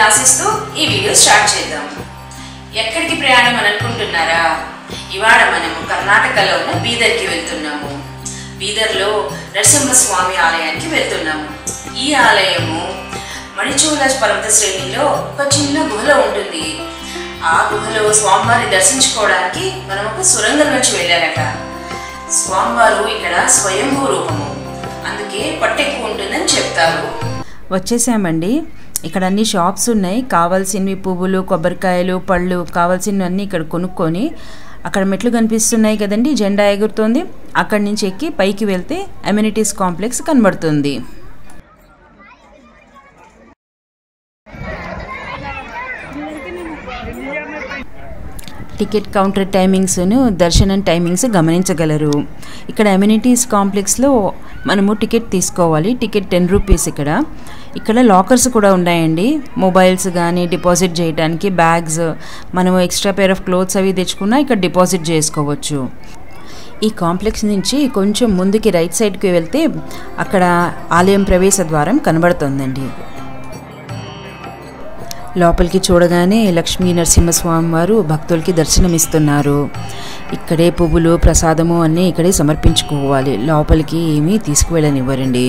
ఆశిస్తూ ఈ video start చేద్దాం. ఎక్కడికి ప్రయాణం అని అనుకుంటున్నారా? ఇవాళ మనము కర్ణాటకలో ఉన్న బీదర్కి వెళ్తున్నాము. బీదర్లో నరసింహస్వామి ఆలయానికి వెళ్తున్నాము. ఈ ఆలయము మణిచూల పర్వత శ్రేణిలో ఒక చిన్న గుహలో ఉంటుంది. ఆ గుహలో స్వామివారిని దర్శించుకోవడానికి మనం ఒక సొరంగం నుంచి వెళ్ళారట. స్వామివారు ఇక్కడ స్వయంభూ రూపము, అందుకే పట్టెక్కువ ఉంటుందని చెప్తారు. వచ్చేసామండి. ఇక్కడ అన్ని షాప్స్ ఉన్నాయి. కావాల్సినవి పువ్వులు, కొబ్బరికాయలు, పళ్ళు కావాల్సినవన్నీ ఇక్కడ కొనుక్కొని అక్కడ మెట్లు కనిపిస్తున్నాయి కదండి, జెండా ఎగురుతోంది. అక్కడి నుంచి ఎక్కి పైకి వెళ్తే అమ్యూనిటీస్ కాంప్లెక్స్ కనబడుతుంది. టికెట్ కౌంటర్ టైమింగ్స్ను, దర్శనం టైమింగ్స్ గమనించగలరు. ఇక్కడ అమ్యూనిటీస్ కాంప్లెక్స్లో మనము టికెట్ తీసుకోవాలి. Ticket 10 rupees. ఇక్కడ లాకర్స్ కూడా ఉన్నాయండి. మొబైల్స్ కానీ డిపాజిట్ చేయడానికి, బ్యాగ్స్, మనము ఎక్స్ట్రా పేర్ ఆఫ్ క్లోత్స్ అవి తెచ్చుకున్నా ఇక్కడ డిపాజిట్ చేసుకోవచ్చు. ఈ కాంప్లెక్స్ నుంచి కొంచెం ముందుకి రైట్ సైడ్కి వెళ్తే అక్కడ ఆలయం ప్రవేశ ద్వారం కనబడుతుందండి. లోపలికి చూడగానే లక్ష్మీ నరసింహస్వామి వారు భక్తులకి దర్శనమిస్తున్నారు. ఇక్కడే పువ్వులు, ప్రసాదము అన్నీ ఇక్కడే సమర్పించుకోవాలి. లోపలికి ఏమీ తీసుకువెళ్ళనివ్వరండి.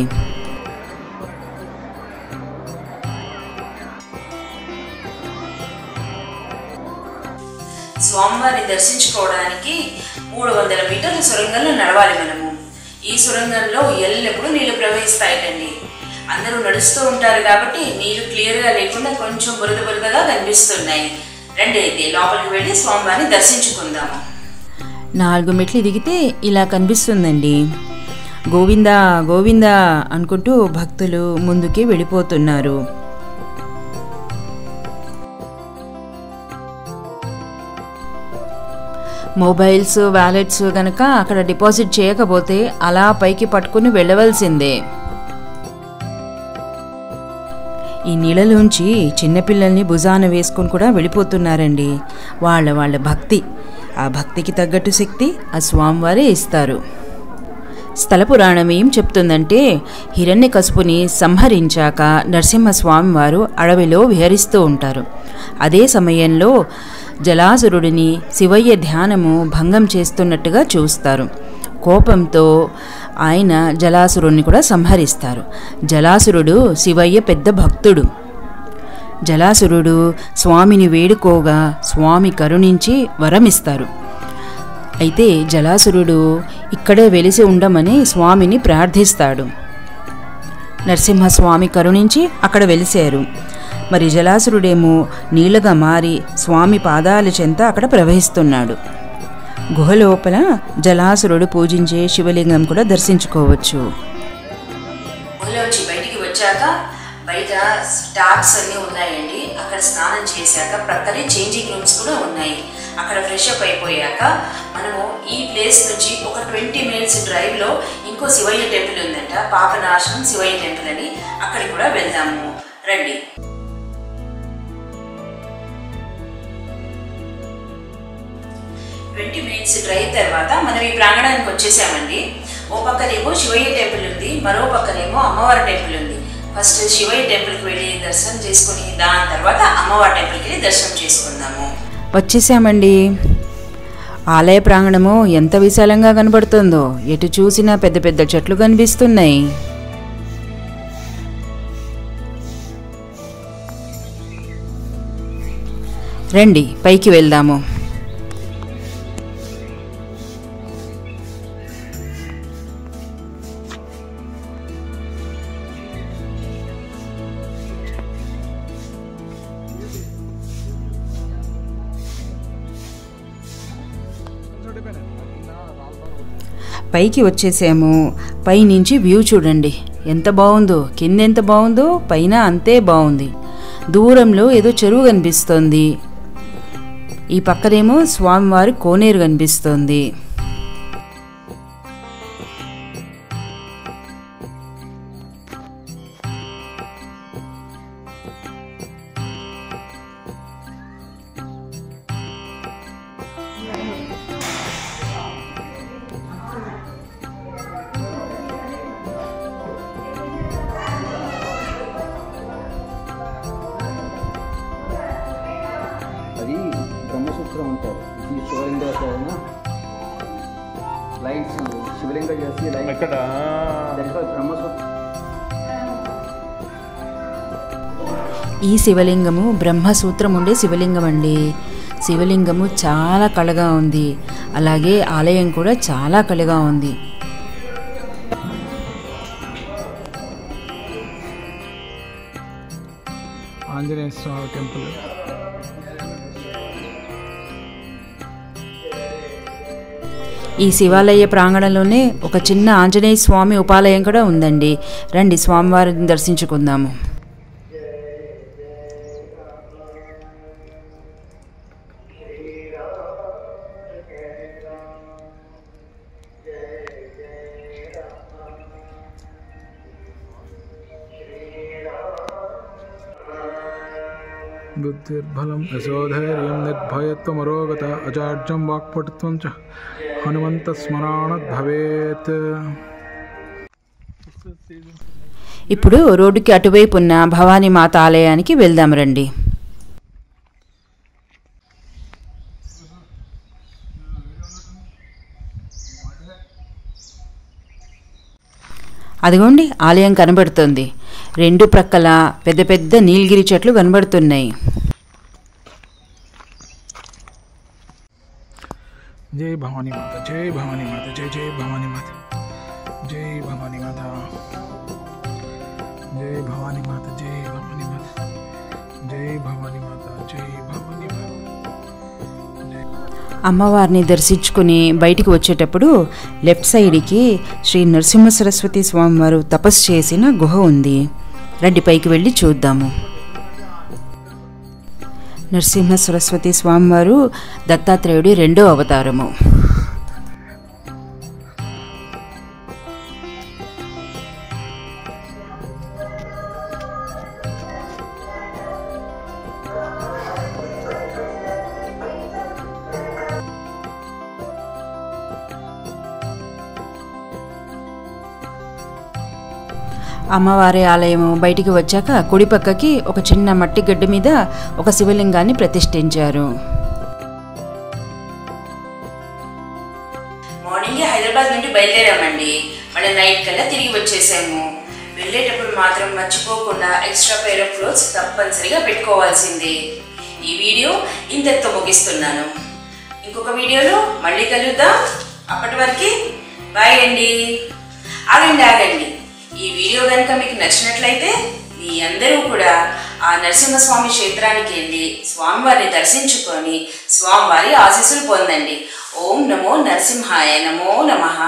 స్వామివారిని దర్శించుకోవడానికి 300 మీటర్ల సొరంగంలో నడవాలి మనము. ఈ సొరంగంలో ఎల్లప్పుడూ నీళ్లు ప్రవహిస్తాయిటండి. అందరూ నడుస్తూ ఉంటారు కాబట్టి నీళ్లు క్లియర్గా లేకుండా కొంచెం బురద బురదగా కనిపిస్తున్నాయి. రండి అయితే లోపలికి వెళ్ళి స్వామివారిని దర్శించుకుందాము. 4 మెట్లు దిగితే ఇలా కనిపిస్తుందండి. గోవిందా గోవిందా అనుకుంటూ భక్తులు ముందుకి వెళ్ళిపోతున్నారు. మొబైల్స్, వ్యాలెట్స్ కనుక అక్కడ డిపాజిట్ చేయకపోతే అలా పైకి పట్టుకుని వెళ్ళవలసిందే. ఈ నీళ్ళలోంచి చిన్నపిల్లల్ని భుజాన వేసుకొని కూడా వెళ్ళిపోతున్నారండి. వాళ్ళ భక్తి, ఆ భక్తికి తగ్గట్టు శక్తి ఆ స్వామివారే ఇస్తారు. స్థల పురాణం ఏం చెప్తుందంటే, హిరణ్యకశిపుని సంహరించాక నరసింహస్వామి వారు అడవిలో విహరిస్తూ ఉంటారు. అదే సమయంలో జలాసురుడిని శివయ్య ధ్యానము భంగం చేస్తున్నట్టుగా చూస్తారు. కోపంతో ఆయన జలాసురుడిని కూడా సంహరిస్తారు. జలాసురుడు శివయ్య పెద్ద భక్తుడు. జలాసురుడు స్వామిని వేడుకోగా స్వామి కరుణించి వరమిస్తారు. అయితే జలాసురుడు ఇక్కడే వెలిసి ఉండమని స్వామిని ప్రార్థిస్తాడు. నరసింహస్వామి కరుణించి అక్కడ వెలిశారు. మరి జలాసురుడేమో నీళ్లుగా మారి స్వామి పాదాల చెంత అక్కడ ప్రవహిస్తున్నాడు. గుహలోపల జలాసురుడు పూజించే శివలింగం కూడా దర్శించుకోవచ్చు. గుహలోంచి బయటికి వచ్చాక బయట టాప్స్ అన్నీ ఉన్నాయండి. అక్కడ స్నానం చేశాక ప్రక్కనే చేంజింగ్ రూమ్స్ కూడా ఉన్నాయి. అక్కడ ఫ్రెష్ అప్ అయిపోయాక మనము ఈ ప్లేస్ నుంచి ఒక 20 మినిట్స్ డ్రైవ్లో ఇంకో శివయ్య టెంపుల్ ఉందంట, పాపనాశనం శివయ్య టెంపుల్ అని. అక్కడికి కూడా వెళ్దాము, రండి. 20 మినిట్స్ డ్రైవ్ తర్వాత మనం ఈ ప్రాంగణానికి వచ్చేసామండి. ఓ పక్కనేమో శివయ్య టెంపుల్ ఉంది, మరో పక్కనేమో అమ్మవారి టెంపుల్ ఉంది. ఫస్ట్ శివయ్య టెంపుల్కి వెళ్ళి దర్శనం చేసుకుని దాని తర్వాత అమ్మవారి టెంపుల్కి వెళ్ళి దర్శనం చేసుకుందాము. వచ్చేసామండి. ఆలయ ప్రాంగణము ఎంత విశాలంగా కనబడుతుందో, ఎటు చూసినా పెద్ద పెద్ద చెట్లు కనిపిస్తున్నాయి. రండి పైకి వెళ్దాము. పైకి వచ్చేసాము. పైనుంచి వ్యూ చూడండి ఎంత బాగుందో, కింద ఎంత బాగుందో, పైన అంతే బాగుంది. దూరంలో ఏదో చెరువు కనిపిస్తోంది. ఈ పక్కనేమో స్వామివారి కోనేరు కనిపిస్తోంది. ఈ శివలింగము బ్రహ్మసూత్రం ఉండే శివలింగం అండి. శివలింగము చాలా కళగా ఉంది, అలాగే ఆలయం కూడా చాలా కళగా ఉంది. ఆంజనేయ స్వామి టెంపుల్. ఈ శివాలయ ప్రాంగణంలోనే ఒక చిన్న ఆంజనేయ స్వామి ఉపాలయం కూడా ఉందండి. రండి స్వామివారిని దర్శించుకుందాము. బుద్ధిర్బలం యశోధైర్యం నిర్భయత్వమరోగత అజాడ్యం వాక్పటుత్వం చ హనుమంత స్మరాణత్ భవేత్. ఇప్పుడు రోడ్డుకి అటువైపు ఉన్న భవానీ మాత ఆలయానికి వెళ్దాం రండి. అదిగోండి ఆలయం కనబడుతుంది. రెండు ప్రక్కల పెద్ద పెద్ద నీలగిరి చెట్లు కనబడుతున్నాయి. జై భవానీ మాత, జై భవానీ మాత, జై జై భవానీ మాత, జై భవానీ మాత, జై భవానీ మాత, జై భవానీ మాత, జై భవానీ మాత, జై భవానీ మాత. అమ్మవారిని దర్శించుకుని బయటికి వచ్చేటప్పుడు లెఫ్ట్ సైడ్కి శ్రీ నరసింహ సరస్వతి స్వామివారు తపస్సు చేసిన గుహ ఉంది. రండి పైకి వెళ్ళి చూద్దాము. నరసింహ సరస్వతి స్వామివారు దత్తాత్రేయుడి రెండో అవతారము. అమ్మవారి ఆలయము బయటికి వచ్చాక కుడి పక్కకి ఒక చిన్న మట్టి గడ్డ మీద ఒక శివలింగాన్ని ప్రతిష్ఠించారు. మార్నింగ్ హైదరాబాద్ నుండి బయలుదేరామండి. మళ్ళీ నైట్ కల్లా తిరిగి వచ్చేసాము. వెళ్ళేటప్పుడు మాత్రం మర్చిపోకుండా ఎక్స్ట్రా పెయిర్ ఆఫ్ క్లోత్స్ తప్పనిసరిగా పెట్టుకోవాల్సిందే. ఈ వీడియో ఇంతటితో ముగిస్తున్నాను. ఇంకొక వీడియోలో మళ్ళీ కలుద్దాం. అప్పటి వరకు బాయ్ అండి. ఆగండి. ఈ వీడియో కనుక మీకు నచ్చినట్లయితే మీ అందరూ కూడా ఆ నరసింహస్వామి క్షేత్రానికి వెళ్ళి స్వామివారిని దర్శించుకొని స్వామివారి ఆశీస్సులు పొందండి. ఓం నమో నరసింహాయ, నమో నమః.